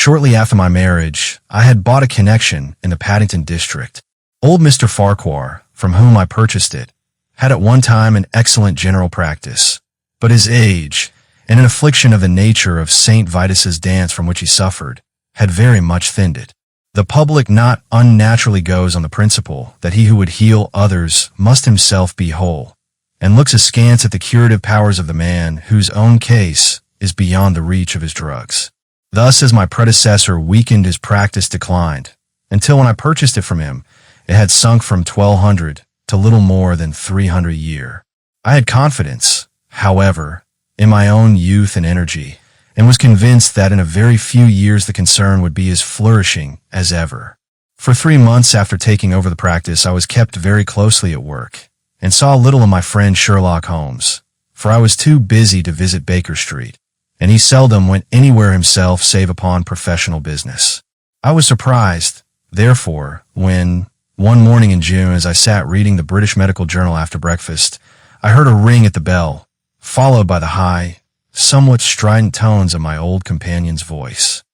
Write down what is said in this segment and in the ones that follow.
Shortly after my marriage, I had bought a connection in the Paddington district. Old Mr. Farquhar, from whom I purchased it, had at one time an excellent general practice, but his age, and an affliction of the nature of St. Vitus's dance from which he suffered, had very much thinned it. The public not unnaturally goes on the principle that he who would heal others must himself be whole, and looks askance at the curative powers of the man whose own case is beyond the reach of his drugs. Thus, as my predecessor weakened, his practice declined, until when I purchased it from him, it had sunk from 1,200 to little more than 300 a year. I had confidence, however, in my own youth and energy, and was convinced that in a very few years the concern would be as flourishing as ever. For 3 months after taking over the practice, I was kept very closely at work, and saw little of my friend Sherlock Holmes, for I was too busy to visit Baker Street, and he seldom went anywhere himself save upon professional business. I was surprised, therefore, when, one morning in June, as I sat reading the British Medical Journal after breakfast, I heard a ring at the bell, followed by the high, somewhat strident tones of my old companion's voice.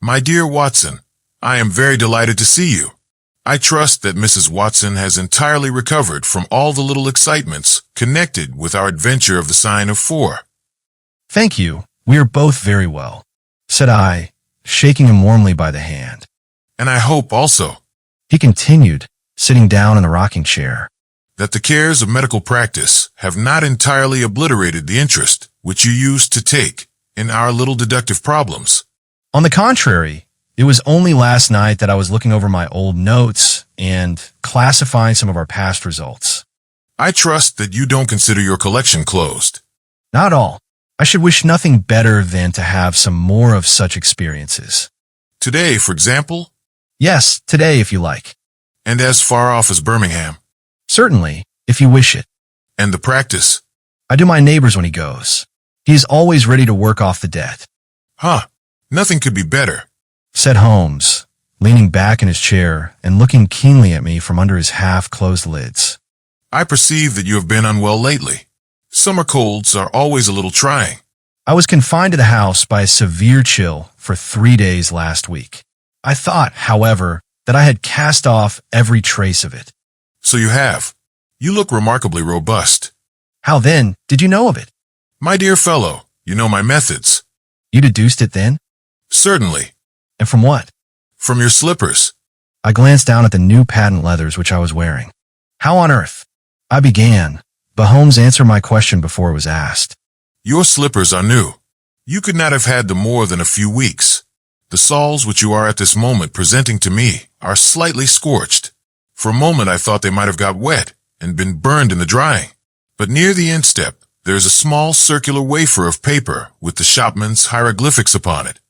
My dear Watson, I am very delighted to see you. I trust that Mrs. Watson has entirely recovered from all the little excitements connected with our adventure of the sign of 4. Thank you, we are both very well, said I, shaking him warmly by the hand. And I hope also, he continued, sitting down in a rocking chair, that the cares of medical practice have not entirely obliterated the interest which you used to take in our little deductive problems. On the contrary, it was only last night that I was looking over my old notes and classifying some of our past results. I trust that you don't consider your collection closed. Not all. I should wish nothing better than to have some more of such experiences. Today, for example? Yes, today if you like. And as far off as Birmingham? Certainly, if you wish it. And the practice? I do my neighbor's when he goes. He is always ready to work off the debt. Huh, nothing could be better, said Holmes, leaning back in his chair and looking keenly at me from under his half-closed lids. I perceive that you have been unwell lately. Summer colds are always a little trying. I was confined to the house by a severe chill for 3 days last week. I thought, however, that I had cast off every trace of it. So you have. You look remarkably robust. How then did you know of it? My dear fellow, you know my methods. You deduced it then? Certainly. And from what? From your slippers. I glanced down at the new patent leathers which I was wearing. How on earth? I began, but Holmes answered my question before it was asked. Your slippers are new. You could not have had them more than a few weeks. The soles which you are at this moment presenting to me are slightly scorched. For a moment I thought they might have got wet and been burned in the drying. But near the instep, there is a small circular wafer of paper with the shopman's hieroglyphics upon it.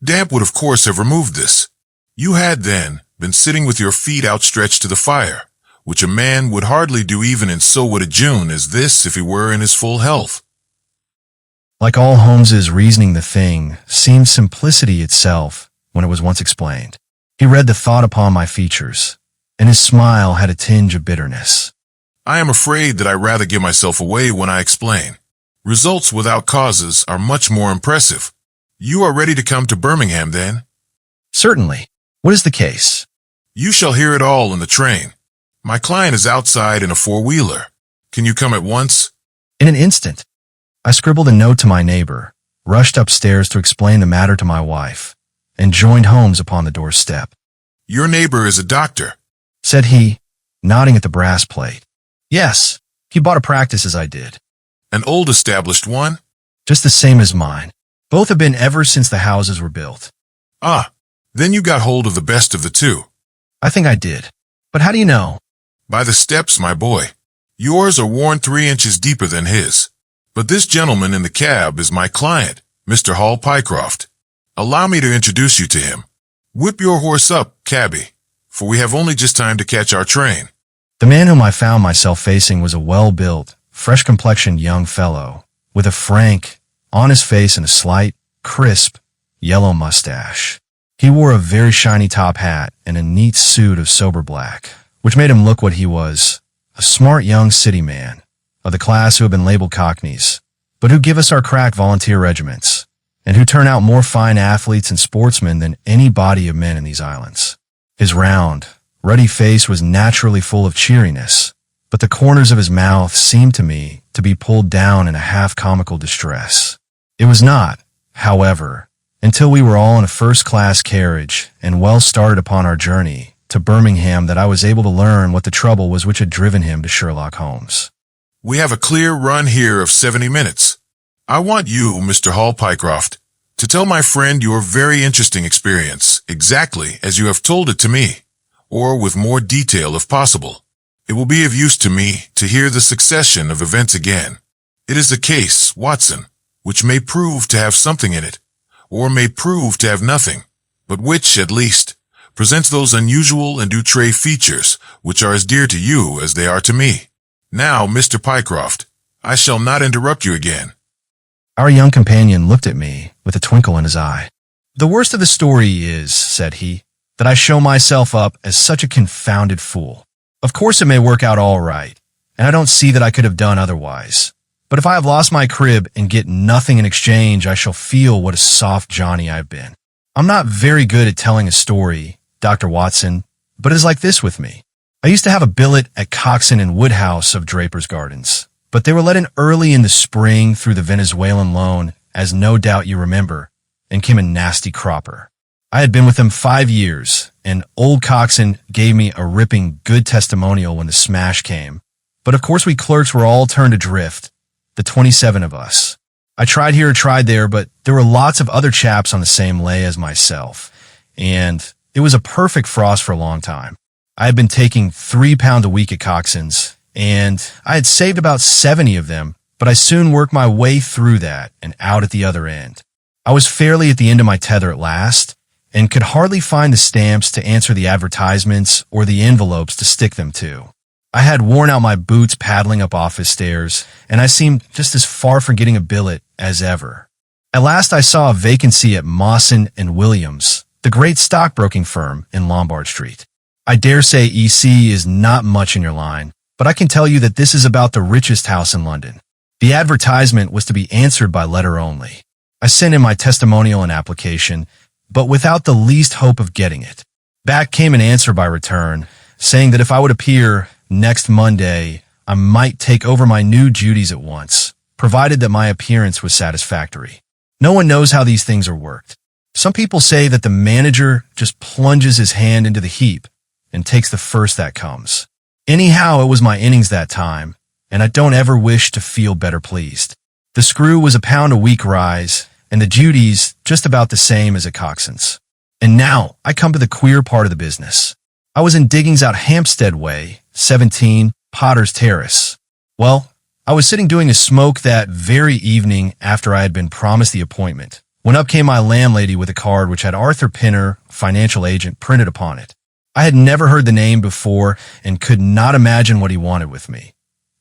Damp would of course have removed this. You had then been sitting with your feet outstretched to the fire, which a man would hardly do even in so wet a June as this if he were in his full health. Like all Holmes's reasoning, the thing seemed simplicity itself when it was once explained. He read the thought upon my features, and his smile had a tinge of bitterness. I am afraid that I rather give myself away when I explain. Results without causes are much more impressive. You are ready to come to Birmingham, then? Certainly. What is the case? You shall hear it all in the train. My client is outside in a four-wheeler. Can you come at once? In an instant. I scribbled a note to my neighbor, rushed upstairs to explain the matter to my wife, and joined Holmes upon the doorstep. Your neighbor is a doctor, said he, nodding at the brass plate. Yes, he bought a practice as I did. An old established one? Just the same as mine. Both have been ever since the houses were built. Ah, then you got hold of the best of the two. I think I did. But how do you know? By the steps, my boy. Yours are worn 3 inches deeper than his. But this gentleman in the cab is my client, Mr. Hall Pycroft. Allow me to introduce you to him. Whip your horse up, cabby, for we have only just time to catch our train. The man whom I found myself facing was a well-built, fresh-complexioned young fellow, with a frank, honest face and a slight, crisp, yellow mustache. He wore a very shiny top hat and a neat suit of sober black, which made him look what he was, a smart young city man, of the class who have been labeled cockneys, but who give us our crack volunteer regiments, and who turn out more fine athletes and sportsmen than any body of men in these islands. His round, ruddy face was naturally full of cheeriness, but the corners of his mouth seemed to me to be pulled down in a half-comical distress. It was not, however, until we were all in a first-class carriage and well started upon our journey to Birmingham that I was able to learn what the trouble was which had driven him to Sherlock Holmes. We have a clear run here of 70 minutes. I want you, Mr. Hall Pycroft, to tell my friend your very interesting experience exactly as you have told it to me, or with more detail if possible. It will be of use to me to hear the succession of events again. It is a case, Watson, which may prove to have something in it, or may prove to have nothing, but which, at least, presents those unusual and outre features which are as dear to you as they are to me. Now, Mr. Pycroft, I shall not interrupt you again. Our young companion looked at me with a twinkle in his eye. The worst of the story is, said he, that I show myself up as such a confounded fool. Of course it may work out all right, and I don't see that I could have done otherwise. But if I have lost my crib and get nothing in exchange, I shall feel what a soft Johnny I've been. I'm not very good at telling a story, Dr. Watson, but it's like this with me. I used to have a billet at Coxon and Woodhouse of Draper's Gardens, but they were let in early in the spring through the Venezuelan loan, as no doubt you remember, and came a nasty cropper. I had been with them 5 years, and old Coxon gave me a ripping good testimonial when the smash came. But of course we clerks were all turned adrift, the 27 of us. I tried here, tried there, but there were lots of other chaps on the same lay as myself, and it was a perfect frost for a long time. I had been taking £3 a week at Coxon's, and I had saved about 70 of them, but I soon worked my way through that and out at the other end. I was fairly at the end of my tether at last, and could hardly find the stamps to answer the advertisements or the envelopes to stick them to. I had worn out my boots paddling up office stairs, and I seemed just as far from getting a billet as ever. At last I saw a vacancy at Mawson and Williams, the great stockbroking firm in Lombard Street. I dare say EC is not much in your line, but I can tell you that this is about the richest house in London. The advertisement was to be answered by letter only. I sent in my testimonial and application, but without the least hope of getting it. Back came an answer by return, saying that if I would appear next Monday, I might take over my new duties at once, provided that my appearance was satisfactory. No one knows how these things are worked. Some people say that the manager just plunges his hand into the heap and takes the first that comes. Anyhow, it was my innings that time, and I don't ever wish to feel better pleased. The screw was £1 a week rise, and the duties just about the same as at Coxon's. And now I come to the queer part of the business. I was in diggings out Hampstead Way, 17, Potter's Terrace. Well, I was sitting doing a smoke that very evening after I had been promised the appointment, when up came my landlady with a card which had Arthur Pinner, financial agent, printed upon it. I had never heard the name before and could not imagine what he wanted with me.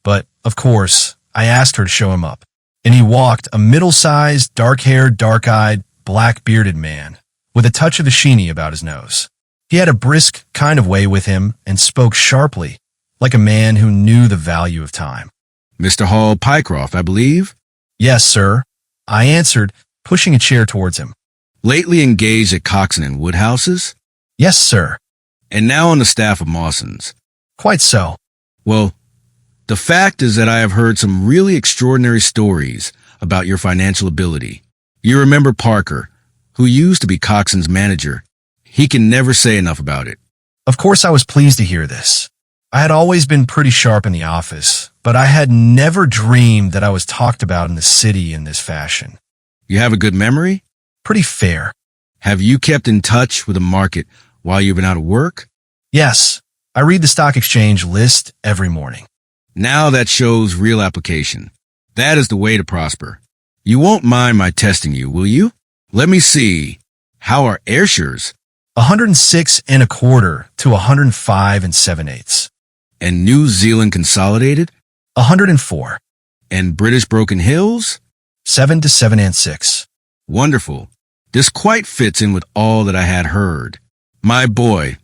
But, of course, I asked her to show him up. And he walked, a middle-sized, dark-haired, dark-eyed, black-bearded man, with a touch of the sheeny about his nose. He had a brisk kind of way with him and spoke sharply, like a man who knew the value of time. Mr. Hall Pycroft, I believe? Yes, sir, I answered, pushing a chair towards him. Lately engaged at Coxon and Woodhouse's? Yes, sir. And now on the staff of Mawson's? Quite so. Well, the fact is that I have heard some really extraordinary stories about your financial ability. You remember Parker, who used to be Coxon's manager. He can never say enough about it. Of course I was pleased to hear this. I had always been pretty sharp in the office, but I had never dreamed that I was talked about in the city in this fashion. You have a good memory? Pretty fair. Have you kept in touch with the market while you've been out of work? Yes, I read the stock exchange list every morning. Now that shows real application. That is the way to prosper. You won't mind my testing you, will you? Let me see. How are Ayrshire's? 106 1/4 to 105 7/8. And New Zealand Consolidated? 104. And British Broken Hills? 7 to 7 6. Wonderful. This quite fits in with all that I had heard. My boy,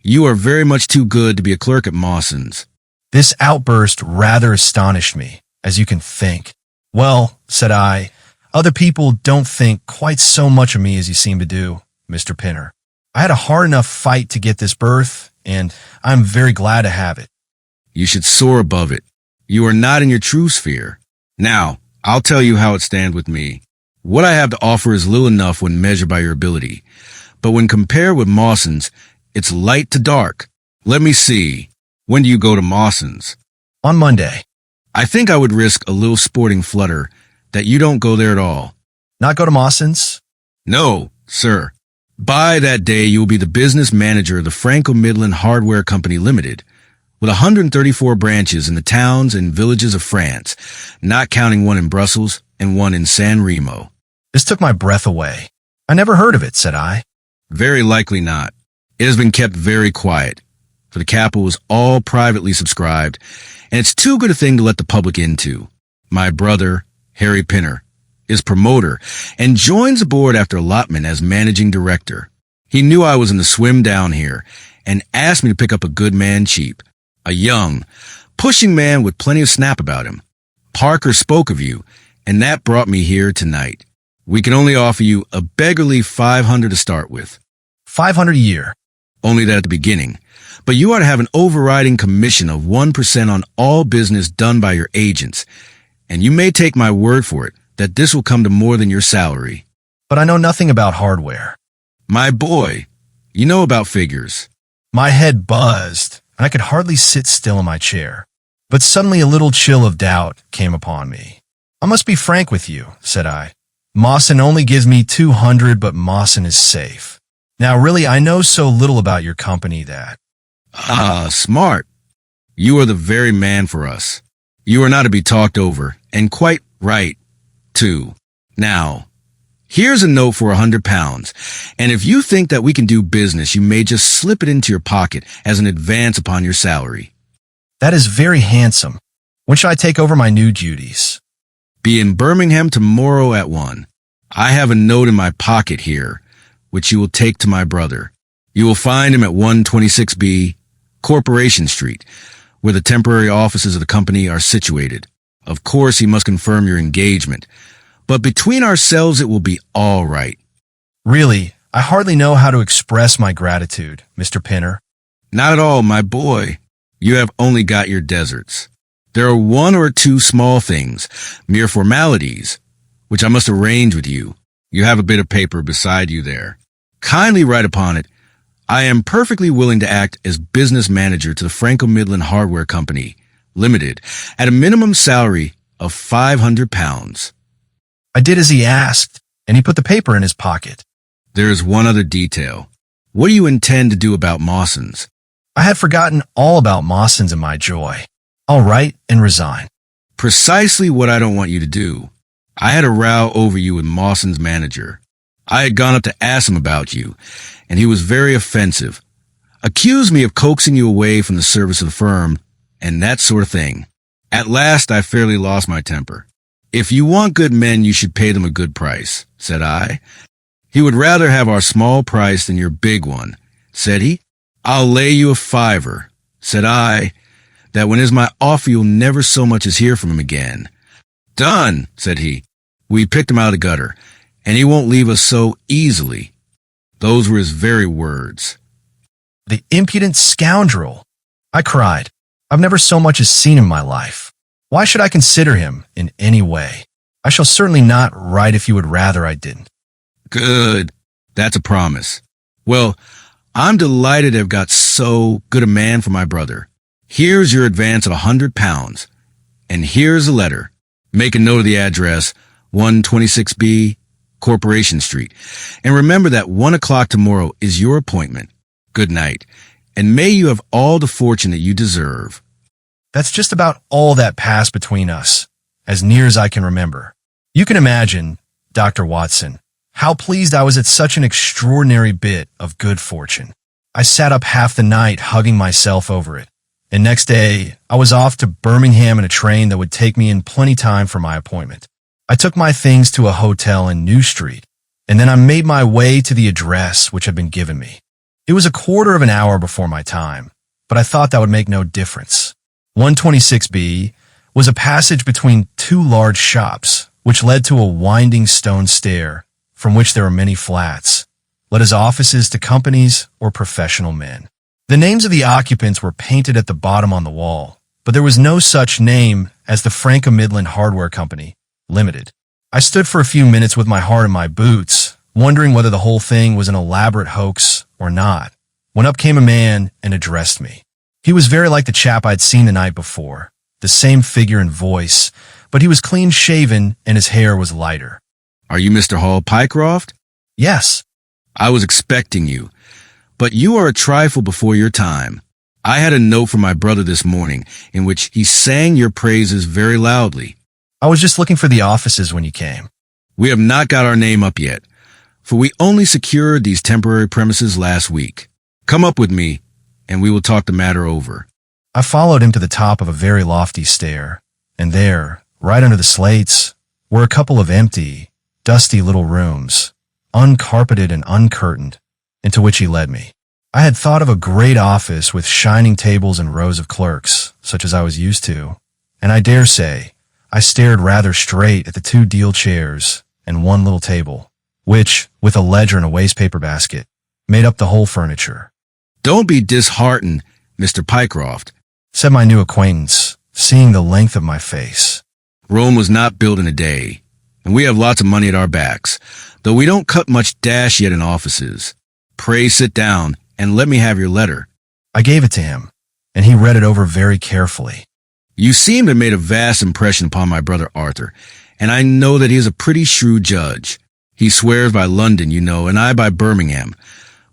you are very much too good to be a clerk at Mawson's. This outburst rather astonished me, as you can think. Well, said I Other people don't think quite so much of me as you seem to do, Mr. Pinner. I had a hard enough fight to get this berth, and I'm very glad to have it. You should soar above it. You are not in your true sphere. Now, I'll tell you how it stands with me. What I have to offer is little enough when measured by your ability. But when compared with Mawson's, it's light to dark. Let me see. When do you go to Mawson's? On Monday. I think I would risk a little sporting flutter that you don't go there at all. Not go to Mawson's? No, sir. By that day, you will be the business manager of the Franco-Midland Hardware Company Limited, with 134 branches in the towns and villages of France, not counting one in Brussels and one in San Remo. This took my breath away. I never heard of it, said I. Very likely not. It has been kept very quiet, for the capital is all privately subscribed, and it's too good a thing to let the public into. My brother, Harry Pinner, is promoter and joins the board after allotment as managing director. He knew I was in the swim down here and asked me to pick up a good man cheap, a young, pushing man with plenty of snap about him. Parker spoke of you, and that brought me here tonight. We can only offer you a beggarly $500 to start with. $500 a year. Only that at the beginning. But you are to have an overriding commission of 1% on all business done by your agents. And you may take my word for it that this will come to more than your salary. But I know nothing about hardware. My boy, you know about figures. My head buzzed, and I could hardly sit still in my chair. But suddenly a little chill of doubt came upon me. I must be frank with you, said I. Mawson only gives me 200, but Mawson is safe. Now really, I know so little about your company that... Smart. You are the very man for us. You are not to be talked over, and quite right, too. Now, here's a note for £100, and if you think that we can do business, you may just slip it into your pocket as an advance upon your salary. That is very handsome. When shall I take over my new duties? Be in Birmingham tomorrow at 1. I have a note in my pocket here, which you will take to my brother. You will find him at 126B, Corporation Street, where the temporary offices of the company are situated. Of course, he must confirm your engagement, but between ourselves, it will be all right. Really, I hardly know how to express my gratitude, Mr. Pinner. Not at all, my boy. You have only got your deserts. There are one or two small things, mere formalities, which I must arrange with you. You have a bit of paper beside you there. Kindly write upon it, I am perfectly willing to act as business manager to the Franco-Midland Hardware Company, Limited, at a minimum salary of £500. I did as he asked, and he put the paper in his pocket. There is one other detail. What do you intend to do about Mawson's? I had forgotten all about Mawson's in my joy. I'll write and resign. Precisely what I don't want you to do. I had a row over you with Mawson's manager. I had gone up to ask him about you, and he was very offensive. Accused me of coaxing you away from the service of the firm, and that sort of thing. At last, I fairly lost my temper. If you want good men, you should pay them a good price, said I. He would rather have our small price than your big one, said he. I'll lay you a $5, said I. That when is my offer, you'll never so much as hear from him again. Done, said he. We picked him out of the gutter, and he won't leave us so easily. Those were his very words. The impudent scoundrel! I cried. I've never so much as seen him in my life. Why should I consider him in any way? I shall certainly not write if you would rather I didn't. Good. That's a promise. Well, I'm delighted to have got so good a man for my brother. Here's your advance of £100, and here's a letter. Make a note of the address, 126B, Corporation Street. And remember that 1 o'clock tomorrow is your appointment. Good night, and may you have all the fortune that you deserve. That's just about all that passed between us, as near as I can remember. You can imagine, Dr. Watson, how pleased I was at such an extraordinary bit of good fortune. I sat up half the night hugging myself over it, and next day I was off to Birmingham in a train that would take me in plenty time for my appointment. I took my things to a hotel in New Street, and then I made my way to the address which had been given me. It was a quarter of an hour before my time, but I thought that would make no difference. 126B was a passage between two large shops, which led to a winding stone stair from which there were many flats, led as offices to companies or professional men. The names of the occupants were painted at the bottom on the wall, but there was no such name as the Franco Midland Hardware Company, Limited. I stood for a few minutes with my heart in my boots, wondering whether the whole thing was an elaborate hoax or not, when up came a man and addressed me. He was very like the chap I'd seen the night before, the same figure and voice, but he was clean-shaven and his hair was lighter. Are you Mr. Hall Pycroft? Yes. I was expecting you, but you are a trifle before your time. I had a note from my brother this morning in which he sang your praises very loudly. I was just looking for the offices when you came. We have not got our name up yet, for we only secured these temporary premises last week. Come up with me, and we will talk the matter over. I followed him to the top of a very lofty stair, and there, right under the slates, were a couple of empty, dusty little rooms, uncarpeted and uncurtained, into which he led me. I had thought of a great office with shining tables and rows of clerks, such as I was used to, and I dare say I stared rather straight at the 2 deal chairs and 1 little table, which, with a ledger and a wastepaper basket, made up the whole furniture. Don't be disheartened, Mr. Pycroft, said my new acquaintance, seeing the length of my face. Rome was not built in a day, and we have lots of money at our backs, though we don't cut much dash yet in offices. Pray sit down and let me have your letter. I gave it to him, and he read it over very carefully. You seem to have made a vast impression upon my brother Arthur, and I know that he is a pretty shrewd judge. He swears by London, you know, and I by Birmingham.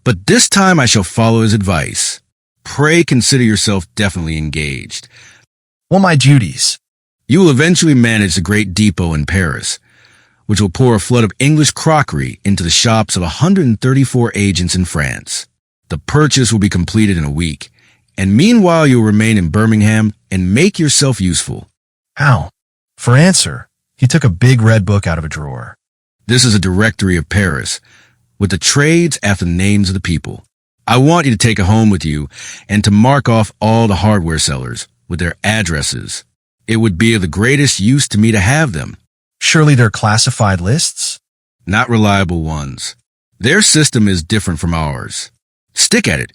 But this time I shall follow his advice. Pray consider yourself definitely engaged. Well, my duties. You will eventually manage the great depot in Paris, which will pour a flood of English crockery into the shops of 134 agents in France. The purchase will be completed in a week, and meanwhile you will remain in Birmingham and make yourself useful. How? For answer, he took a big red book out of a drawer. This is a directory of Paris, with the trades after the names of the people. I want you to take it home with you and to mark off all the hardware sellers with their addresses. It would be of the greatest use to me to have them. Surely they're classified lists? Not reliable ones. Their system is different from ours. Stick at it,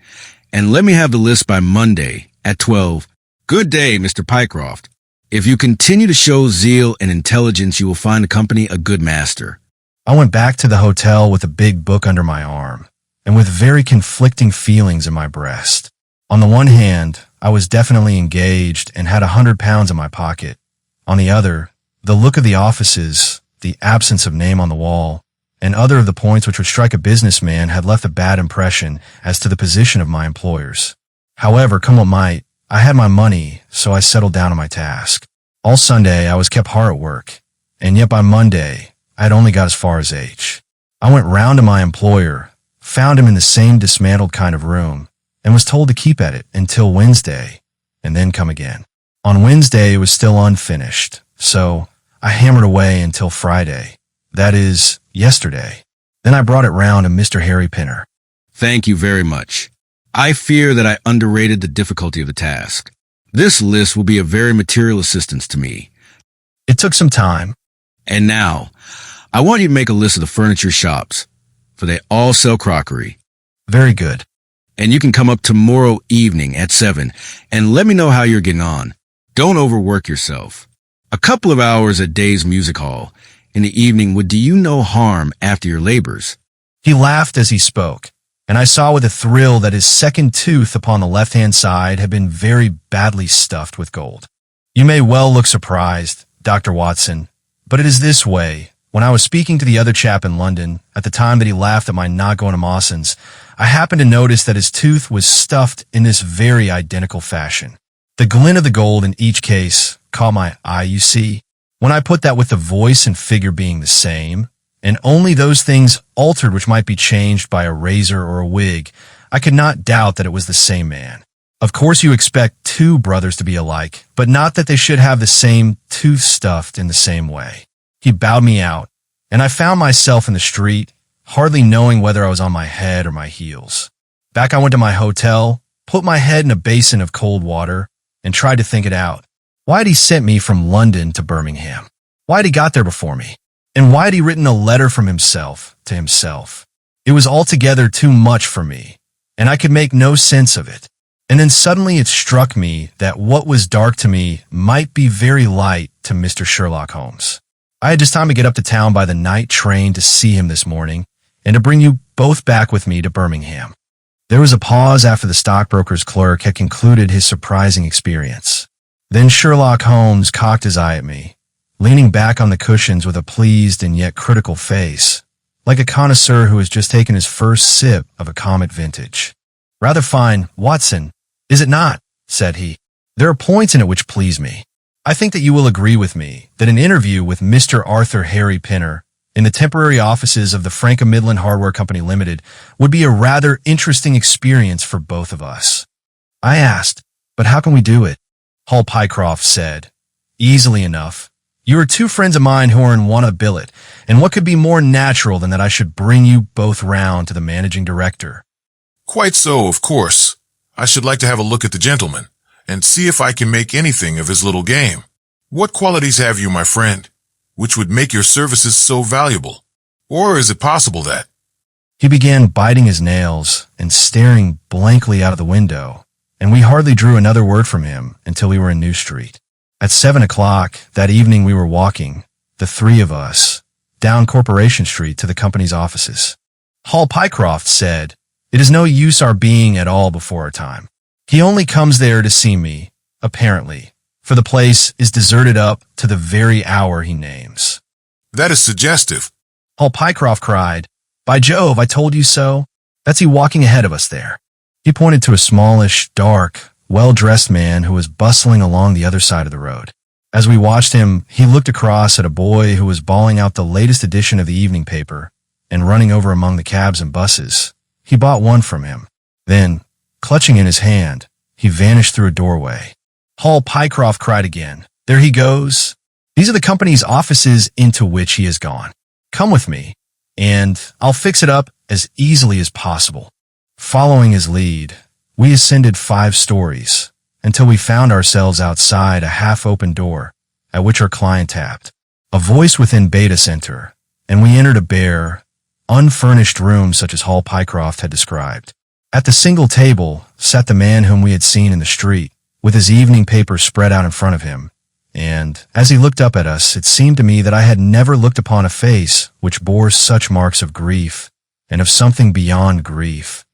and let me have the list by Monday at 12. Good day, Mr. Pycroft. If you continue to show zeal and intelligence, you will find the company a good master. I went back to the hotel with a big book under my arm, and with very conflicting feelings in my breast. On the one hand, I was definitely engaged and had £100 in my pocket. On the other, the look of the offices, the absence of name on the wall, and other of the points which would strike a businessman had left a bad impression as to the position of my employers. However, come what might, I had my money, so I settled down to my task. All Sunday, I was kept hard at work, and yet by Monday, I had only got as far as H. I went round to my employer, found him in the same dismantled kind of room, and was told to keep at it until Wednesday, and then come again. On Wednesday, it was still unfinished, so I hammered away until Friday. That is, yesterday. Then I brought it round to Mr. Harry Pinner. Thank you very much. I fear that I underrated the difficulty of the task. This list will be a very material assistance to me. It took some time. And now, I want you to make a list of the furniture shops, for they all sell crockery. Very good. And you can come up tomorrow evening at 7 and let me know how you're getting on. Don't overwork yourself. A couple of hours at Day's Music Hall in the evening would do you no harm after your labors. He laughed as he spoke, and I saw with a thrill that his second tooth upon the left-hand side had been very badly stuffed with gold. You may well look surprised, Dr. Watson, but it is this way. When I was speaking to the other chap in London, at the time that he laughed at my not going to Mawson's, I happened to notice that his tooth was stuffed in this very identical fashion. The glint of the gold in each case caught my eye, you see. When I put that with the voice and figure being the same, and only those things altered which might be changed by a razor or a wig, I could not doubt that it was the same man. Of course you expect 2 brothers to be alike, but not that they should have the same tooth stuffed in the same way. He bowed me out, and I found myself in the street, hardly knowing whether I was on my head or my heels. Back I went to my hotel, put my head in a basin of cold water, and tried to think it out. Why had he sent me from London to Birmingham? Why had he got there before me? And why had he written a letter from himself to himself? It was altogether too much for me, and I could make no sense of it. And then suddenly it struck me that what was dark to me might be very light to Mr. Sherlock Holmes. I had just time to get up to town by the night train to see him this morning, and to bring you both back with me to Birmingham. There was a pause after the stockbroker's clerk had concluded his surprising experience. Then Sherlock Holmes cocked his eye at me, leaning back on the cushions with a pleased and yet critical face, like a connoisseur who has just taken his first sip of a Comet vintage. "Rather fine, Watson, is it not?" said he. "There are points in it which please me. I think that you will agree with me that an interview with Mr. Arthur Harry Pinner in the temporary offices of the Franca Midland Hardware Company Limited would be a rather interesting experience for both of us." I asked, "But how can we do it?" Hall Pycroft said, "Easily enough. You are two friends of mine who are in one billet, and what could be more natural than that I should bring you both round to the managing director?" Quite so, of course. I should like to have a look at the gentleman, and see if I can make anything of his little game. What qualities have you, my friend, which would make your services so valuable? Or is it possible that— He began biting his nails and staring blankly out of the window, and we hardly drew another word from him until we were in New Street. At 7 o'clock that evening we were walking, the three of us, down Corporation Street to the company's offices. Hall Pycroft said, "It is no use our being at all before our time. He only comes there to see me, apparently, for the place is deserted up to the very hour he names." That is suggestive. Hall Pycroft cried, "By Jove, I told you so. That's he walking ahead of us there." He pointed to a smallish, dark, well-dressed man who was bustling along the other side of the road. As we watched him, he looked across at a boy who was bawling out the latest edition of the evening paper and running over among the cabs and buses. He bought one from him. Then, clutching in his hand, he vanished through a doorway. Hall Pycroft cried again, "There he goes. These are the company's offices into which he has gone. Come with me, and I'll fix it up as easily as possible." Following his lead, we ascended 5 stories until we found ourselves outside a half-open door at which our client tapped. A voice within bade us enter, and we entered a bare, unfurnished room such as Hall Pycroft had described. At the single table sat the man whom we had seen in the street, with his evening paper spread out in front of him, and as he looked up at us, it seemed to me that I had never looked upon a face which bore such marks of grief, and of something beyond grief,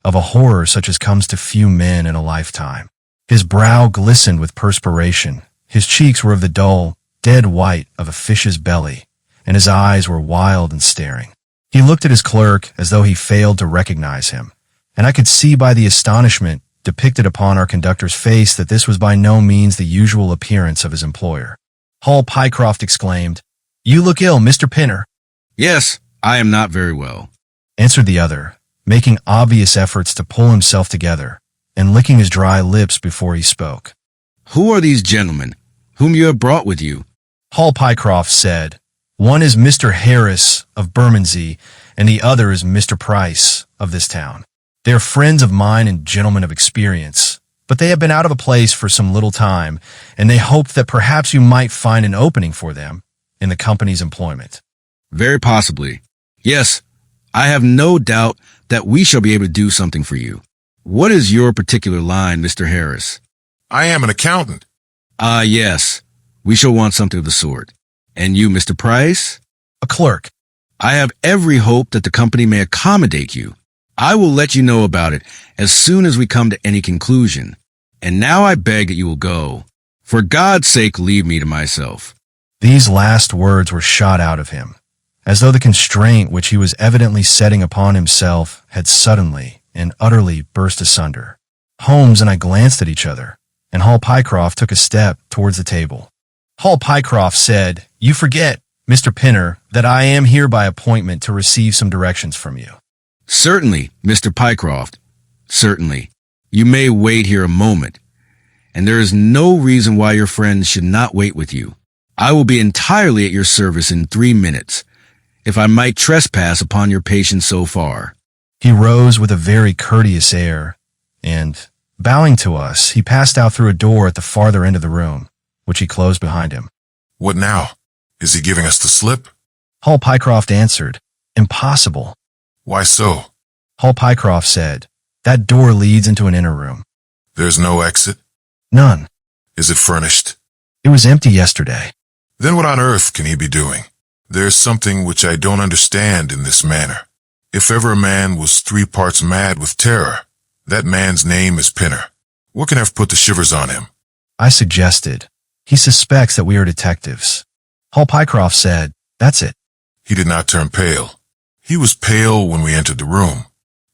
of a horror such as comes to few men in a lifetime. His brow glistened with perspiration, his cheeks were of the dull, dead white of a fish's belly, and his eyes were wild and staring. He looked at his clerk as though he failed to recognize him, and I could see by the astonishment depicted upon our conductor's face that this was by no means the usual appearance of his employer. Hall Pycroft exclaimed, "You look ill, Mr. Pinner." "Yes, I am not very well," answered the other, making obvious efforts to pull himself together and licking his dry lips before he spoke. "Who are these gentlemen whom you have brought with you?" Hall Pycroft said, "One is Mr. Harris of Bermondsey, and the other is Mr. Price of this town. They are friends of mine and gentlemen of experience, but they have been out of a place for some little time, and they hoped that perhaps you might find an opening for them in the company's employment." "Very possibly. Yes, I have no doubt that we shall be able to do something for you. What is your particular line, Mr. Harris?" I am an accountant. "Ah, yes. We shall want something of the sort. And you, Mr. Price?" "A clerk." "I have every hope that the company may accommodate you. I will let you know about it as soon as we come to any conclusion. And now I beg that you will go. For God's sake, leave me to myself." These last words were shot out of him, as though the constraint which he was evidently setting upon himself had suddenly and utterly burst asunder. Holmes and I glanced at each other, and Hall Pycroft took a step towards the table. Hall Pycroft said, "You forget, Mr. Pinner, that I am here by appointment to receive some directions from you." "Certainly, Mr. Pycroft. Certainly. You may wait here a moment, and there is no reason why your friends should not wait with you. I will be entirely at your service in 3 minutes, if I might trespass upon your patience so far." He rose with a very courteous air, and, bowing to us, he passed out through a door at the farther end of the room, which he closed behind him. What now? Is he giving us the slip? Hall Pycroft answered, "Impossible." Why so? Hall Pycroft said, "That door leads into an inner room." There's no exit? None. Is it furnished? It was empty yesterday. Then what on earth can he be doing? There's something which I don't understand in this manner. If ever a man was 3 parts mad with terror, that man's name is Pinner. What can have put the shivers on him? I suggested. He suspects that we are detectives. Hall Pycroft said, "That's it." He did not turn pale. He was pale when we entered the room.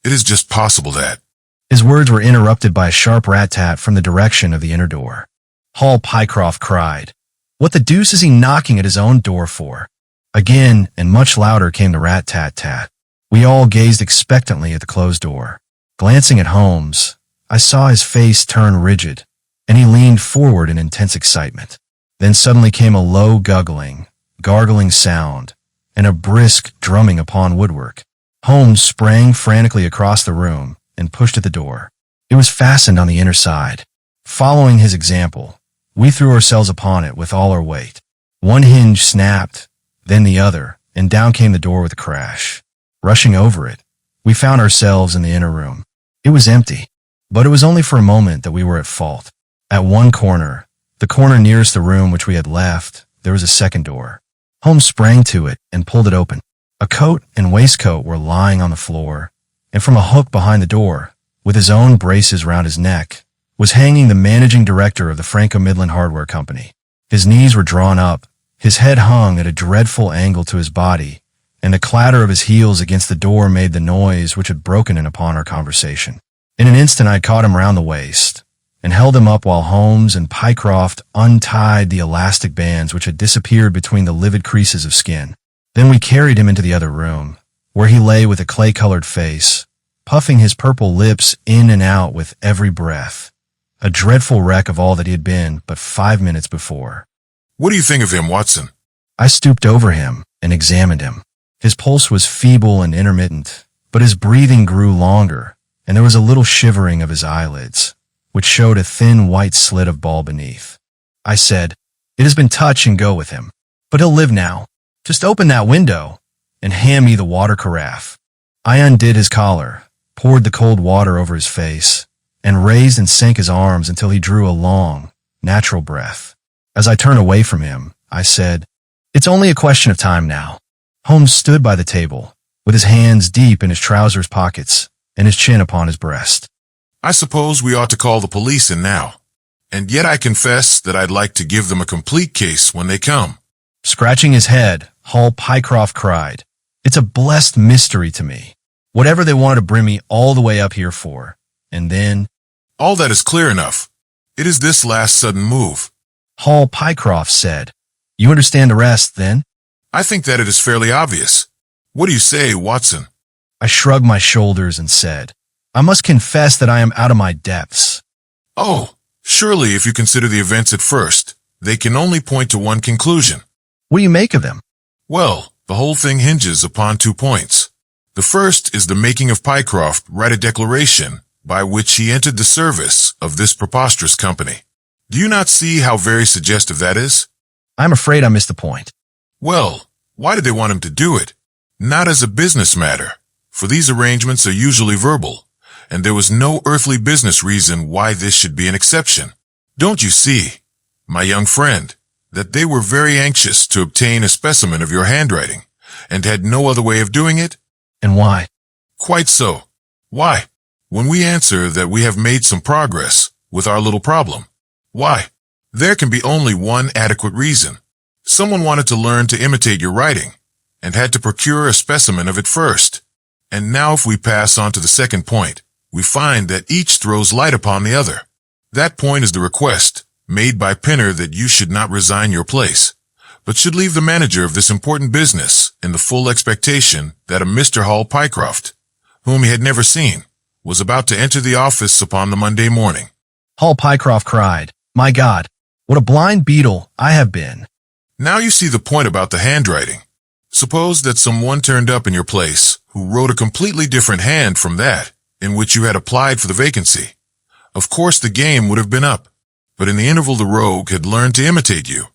It is just possible that... His words were interrupted by a sharp rat-tat from the direction of the inner door. Hall Pycroft cried, "What the deuce is he knocking at his own door for?" Again, and much louder, came the rat-tat-tat. We all gazed expectantly at the closed door. Glancing at Holmes, I saw his face turn rigid, and he leaned forward in intense excitement. Then suddenly came a low gargling sound, and a brisk drumming upon woodwork. Holmes sprang frantically across the room and pushed at the door. It was fastened on the inner side. Following his example, we threw ourselves upon it with all our weight. One hinge snapped, then the other, and down came the door with a crash. Rushing over it, we found ourselves in the inner room. It was empty, but it was only for a moment that we were at fault. At one corner, the corner nearest the room which we had left, there was a second door. Holmes sprang to it and pulled it open. A coat and waistcoat were lying on the floor, and from a hook behind the door, with his own braces round his neck, was hanging the managing director of the Franco-Midland Hardware Company. His knees were drawn up, his head hung at a dreadful angle to his body, and the clatter of his heels against the door made the noise which had broken in upon our conversation. In an instant I caught him round the waist, and held him up while Holmes and Pycroft untied the elastic bands which had disappeared between the livid creases of skin. Then we carried him into the other room, where he lay with a clay-colored face, puffing his purple lips in and out with every breath, a dreadful wreck of all that he had been but 5 minutes before. What do you think of him, Watson? I stooped over him and examined him. His pulse was feeble and intermittent, but his breathing grew longer, and there was a little shivering of his eyelids, which showed a thin white slit of ball beneath. I said, "It has been touch and go with him, but he'll live now. Just open that window and hand me the water carafe." I undid his collar, poured the cold water over his face, and raised and sank his arms until he drew a long, natural breath. As I turned away from him, I said, "It's only a question of time now." Holmes stood by the table, with his hands deep in his trousers pockets and his chin upon his breast. I suppose we ought to call the police in now. And yet I confess that I'd like to give them a complete case when they come. Scratching his head, Hall Pycroft cried, "It's a blessed mystery to me. Whatever they wanted to bring me all the way up here for. And then—" All that is clear enough. It is this last sudden move. Hall Pycroft said, "You understand the rest, then?" I think that it is fairly obvious. What do you say, Watson? I shrugged my shoulders and said, "I must confess that I am out of my depths." Oh, surely if you consider the events at first, they can only point to one conclusion. What do you make of them? Well, the whole thing hinges upon 2 points. The first is the making of Pycroft write a declaration by which he entered the service of this preposterous company. Do you not see how very suggestive that is? I'm afraid I missed the point. Well, why did they want him to do it? Not as a business matter, for these arrangements are usually verbal, and there was no earthly business reason why this should be an exception. Don't you see, my young friend, that they were very anxious to obtain a specimen of your handwriting, and had no other way of doing it? And why? Quite so. Why? When we answer that we have made some progress with our little problem, why? There can be only one adequate reason. Someone wanted to learn to imitate your writing, and had to procure a specimen of it first. And now if we pass on to the second point, we find that each throws light upon the other. That point is the request made by Pinner that you should not resign your place, but should leave the manager of this important business in the full expectation that a Mr. Hall Pycroft, whom he had never seen, was about to enter the office upon the Monday morning. Hall Pycroft cried, "My God, what a blind beetle I have been." Now you see the point about the handwriting. Suppose that someone turned up in your place who wrote a completely different hand from that in which you had applied for the vacancy. Of course the game would have been up, but in the interval the rogue had learned to imitate you,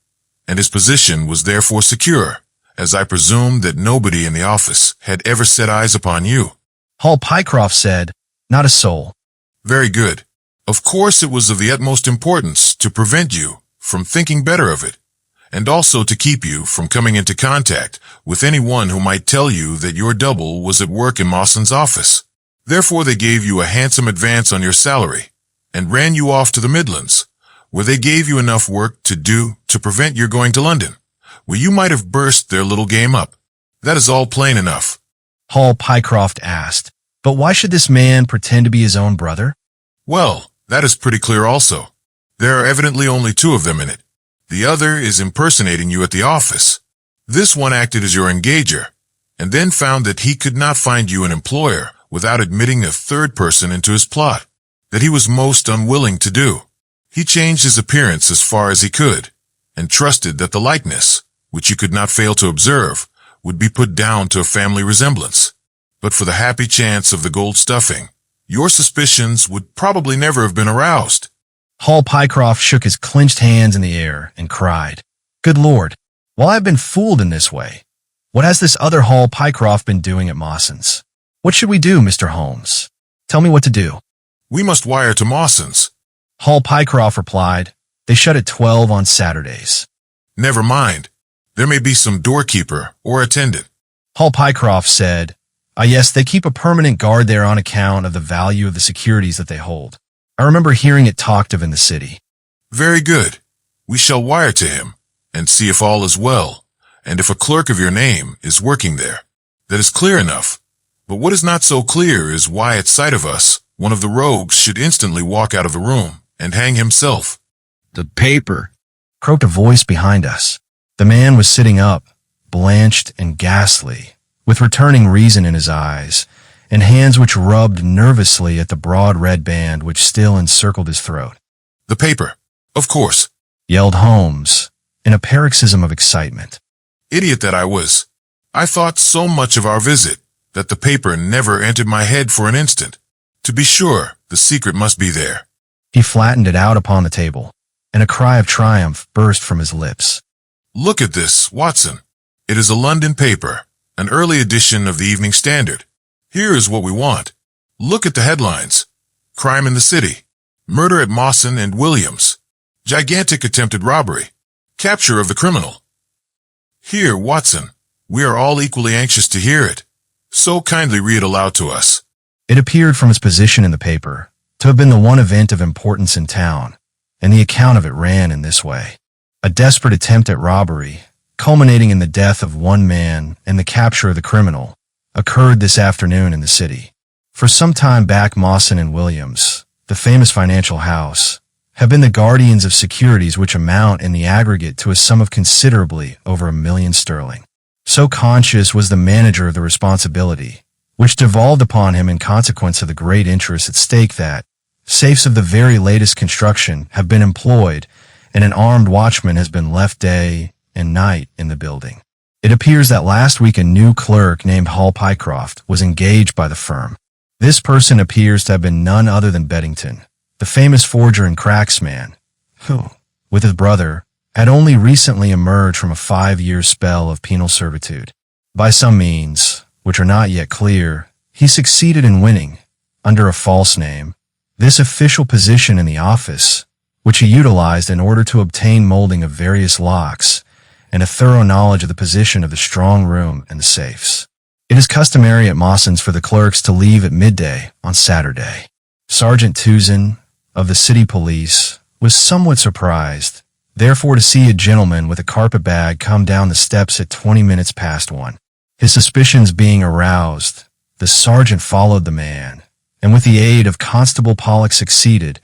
and his position was therefore secure, as I presumed that nobody in the office had ever set eyes upon you. Hall Pycroft said, "Not a soul." Very good. Of course it was of the utmost importance to prevent you from thinking better of it, and also to keep you from coming into contact with anyone who might tell you that your double was at work in Mawson's office. Therefore they gave you a handsome advance on your salary, and ran you off to the Midlands, where they gave you enough work to do to prevent your going to London, where you might have burst their little game up. That is all plain enough. Hall Pycroft asked, "But why should this man pretend to be his own brother?" Well, that is pretty clear also. There are evidently only two of them in it. The other is impersonating you at the office. This one acted as your engager, and then found that he could not find you an employer without admitting a third person into his plot, that he was most unwilling to do. He changed his appearance as far as he could, and trusted that the likeness, which you could not fail to observe, would be put down to a family resemblance. But for the happy chance of the gold stuffing, your suspicions would probably never have been aroused. Hall Pycroft shook his clenched hands in the air and cried, "Good Lord, while I've been fooled in this way, what has this other Hall Pycroft been doing at Mawson's? What should we do, Mr. Holmes? Tell me what to do." We must wire to Mawson's. Hall Pycroft replied, "They shut at 12 on Saturdays." Never mind. There may be some doorkeeper or attendant. Hall Pycroft said, "Ah, yes, they keep a permanent guard there on account of the value of the securities that they hold. I remember hearing it talked of in the city." Very good. We shall wire to him, and see if all is well, and if a clerk of your name is working there. That is clear enough. But what is not so clear is why at sight of us, one of the rogues should instantly walk out of the room and hang himself. The paper. Croaked a voice behind us. The man was sitting up, blanched and ghastly, with returning reason in his eyes, and hands which rubbed nervously at the broad red band which still encircled his throat. The paper. Of course. Yelled Holmes, in a paroxysm of excitement. Idiot that I was. I thought so much of our visit that the paper never entered my head for an instant. To be sure, the secret must be there. He flattened it out upon the table, and a cry of triumph burst from his lips. Look at this, Watson. It is a London paper, an early edition of the Evening Standard. Here is what we want. Look at the headlines. Crime in the city. Murder at Mawson and Williams. Gigantic attempted robbery. Capture of the criminal. Here, Watson, we are all equally anxious to hear it. So kindly read aloud to us. It appeared from its position in the paper to have been the one event of importance in town, and the account of it ran in this way. A desperate attempt at robbery, culminating in the death of one man and the capture of the criminal, occurred this afternoon in the city. For some time back, Mawson and Williams, the famous financial house, have been the guardians of securities which amount in the aggregate to a sum of considerably over £1,000,000. So conscious was the manager of the responsibility, which devolved upon him in consequence of the great interest at stake, that safes of the very latest construction have been employed, and an armed watchman has been left day and night in the building. It appears that last week a new clerk named Hall Pycroft was engaged by the firm. This person appears to have been none other than Beddington, the famous forger and cracksman, who, with his brother, had only recently emerged from a 5-year spell of penal servitude. By some means, which are not yet clear, he succeeded in winning, under a false name, this official position in the office, which he utilized in order to obtain molding of various locks and a thorough knowledge of the position of the strong room and the safes. It is customary at Mawson's for the clerks to leave at midday on Saturday. Sergeant Tuzin, of the city police, was somewhat surprised, therefore, to see a gentleman with a carpet bag come down the steps at 20 minutes past 1. His suspicions being aroused, the sergeant followed the man, and with the aid of Constable Pollock succeeded,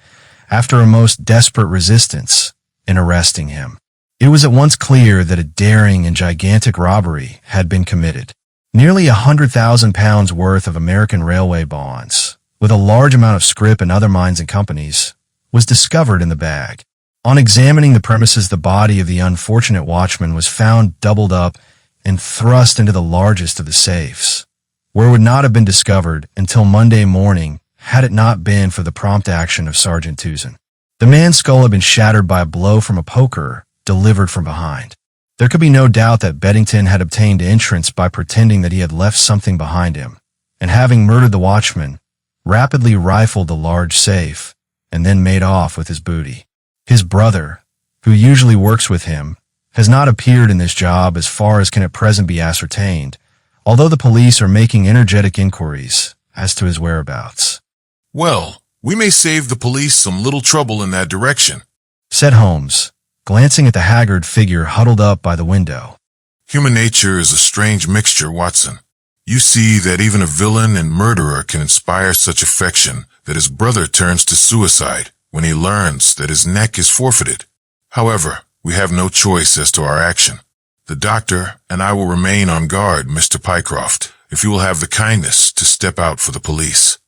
after a most desperate resistance, in arresting him. It was at once clear that a daring and gigantic robbery had been committed. Nearly £100,000 worth of American railway bonds, with a large amount of scrip and other mines and companies, was discovered in the bag. On examining the premises, the body of the unfortunate watchman was found doubled up and thrust into the largest of the safes, where it would not have been discovered until Monday morning had it not been for the prompt action of Sergeant Tuzin. The man's skull had been shattered by a blow from a poker, delivered from behind. There could be no doubt that Beddington had obtained entrance by pretending that he had left something behind him, and having murdered the watchman, rapidly rifled the large safe, and then made off with his booty. His brother, who usually works with him, has not appeared in this job as far as can at present be ascertained, although the police are making energetic inquiries as to his whereabouts. Well, we may save the police some little trouble in that direction, Said Holmes, glancing at the haggard figure huddled up by the window. Human nature is a strange mixture, Watson. You see that even a villain and murderer can inspire such affection that his brother turns to suicide when he learns that his neck is forfeited. However, we have no choice as to our action. The doctor and I will remain on guard, Mr. Pycroft, if you will have the kindness to step out for the police.